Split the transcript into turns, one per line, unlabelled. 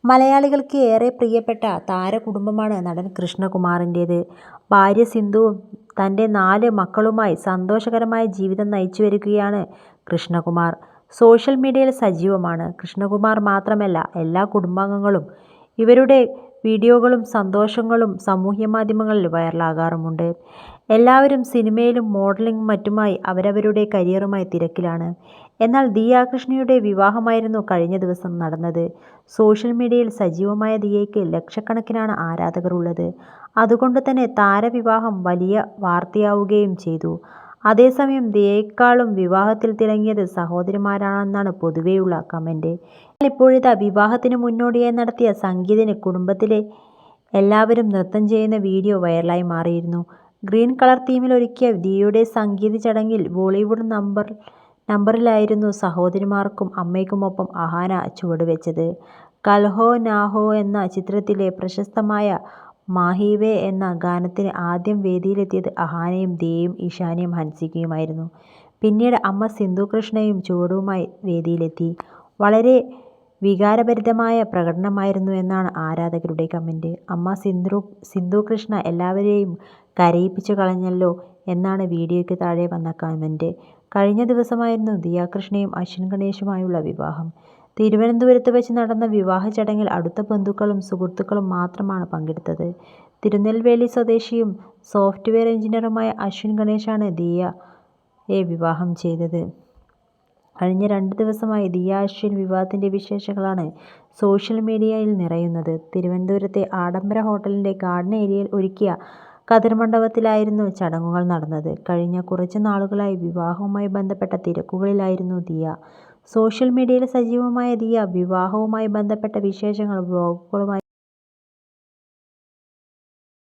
മലയാളികൾക്ക് ഏറെ പ്രിയപ്പെട്ട താരകുടുംബമാണ് നടൻ കൃഷ്ണകുമാറിൻ്റേത്. ഭാര്യ സിന്ധുവും തൻ്റെ 4 മക്കളുമായി സന്തോഷകരമായ ജീവിതം നയിച്ചുവരികയാണ് കൃഷ്ണകുമാർ. സോഷ്യൽ മീഡിയയിൽ സജീവമാണ്. കൃഷ്ണകുമാർ മാത്രമല്ല, എല്ലാ കുടുംബാംഗങ്ങളും ഇവരുടെ വീഡിയോകളും സന്തോഷങ്ങളും സാമൂഹ്യമാധ്യമങ്ങളിൽ വൈറലാകാറുമുണ്ട്. എല്ലാവരും സിനിമയിലും മോഡലിംഗും മറ്റുമായി അവരവരുടെ കരിയറുമായി തിരക്കിലാണ്. എന്നാൽ ദിയ കൃഷ്ണയുടെ വിവാഹമായിരുന്നു കഴിഞ്ഞ ദിവസം നടന്നത്. സോഷ്യൽ മീഡിയയിൽ സജീവമായ ദിയയ്ക്ക് ലക്ഷക്കണക്കിനാണ് ആരാധകർ ഉള്ളത്. അതുകൊണ്ടുതന്നെ താരവിവാഹം വലിയ വാർത്തയാവുകയും ചെയ്തു. അതേസമയം ദിയയെക്കാളും വിവാഹത്തിൽ തിളങ്ങിയത് സഹോദരിമാരാണെന്നാണ് പൊതുവെയുള്ള കമന്റ്. എന്നാൽ ഇപ്പോഴിതാ വിവാഹത്തിന് മുന്നോടിയായി നടത്തിയ സംഗീതിന് കുടുംബത്തിലെ എല്ലാവരും നൃത്തം ചെയ്യുന്ന വീഡിയോ വൈറലായി മാറിയിരുന്നു. ഗ്രീൻ കളർ തീമിൽ ഒരുക്കിയ ദിയയുടെ സംഗീത ചടങ്ങിൽ ബോളിവുഡ് നമ്പറിലായിരുന്നു സഹോദരിമാർക്കും അമ്മയ്ക്കുമൊപ്പം അഹാന ചുവടുവെച്ചത്. കൽ ഹോ നാ ഹോ എന്ന ചിത്രത്തിലെ പ്രശസ്തമായ മാഹി വേ എന്ന ഗാനത്തിന് ആദ്യം വേദിയിലെത്തിയത് അഹാനയും ദിയയും ഇഷാനിയും ഹൻസികയുമായിരുന്നു. പിന്നീട് അമ്മ സിന്ധു കൃഷ്ണയും ചുവടുമായി വേദിയിലെത്തി. വളരെ വികാരഭരിതമായ പ്രകടനമായിരുന്നു എന്നാണ് ആരാധകരുടെ കമന്റ്. അമ്മ സിന്ധു കൃഷ്ണ എല്ലാവരെയും കരയിപ്പിച്ചു കളഞ്ഞല്ലോ എന്നാണ് വീഡിയോയ്ക്ക് താഴെ വന്ന കമന്റ്. കഴിഞ്ഞ ദിവസമായിരുന്നു ദിയ കൃഷ്ണയും അശ്വിൻ ഗണേഷുമായുള്ള വിവാഹം. തിരുവനന്തപുരത്ത് വെച്ച് നടന്ന വിവാഹ ചടങ്ങിൽ അടുത്ത ബന്ധുക്കളും സുഹൃത്തുക്കളും മാത്രമാണ് പങ്കെടുത്തത്. തിരുനെൽവേലി സ്വദേശിയും സോഫ്റ്റ്വെയർ എഞ്ചിനീയറുമായ അശ്വിൻ ഗണേഷാണ് ദിയയെ വിവാഹം ചെയ്തത്. കഴിഞ്ഞ 2 ദിവസമായി ദിയ അശ്വിൻ വിവാഹത്തിന്റെ വിശേഷങ്ങളാണ് സോഷ്യൽ മീഡിയയിൽ നിറയുന്നത്. തിരുവനന്തപുരത്തെ ആഡംബര ഹോട്ടലിന്റെ ഗാർഡൻ ഏരിയയിൽ ഒരുക്കിയ കതിർമണ്ഡപത്തിലായിരുന്നു ചടങ്ങുകൾ നടന്നത്. കഴിഞ്ഞ കുറച്ച് നാളുകളായി വിവാഹവുമായി ബന്ധപ്പെട്ട തിരക്കുകളിലായിരുന്നു ദിയ. സോഷ്യൽ മീഡിയയിൽ സജീവമായ ദിയ വിവാഹവുമായി ബന്ധപ്പെട്ട വിശേഷങ്ങൾ വ്ലോഗുകളുമായി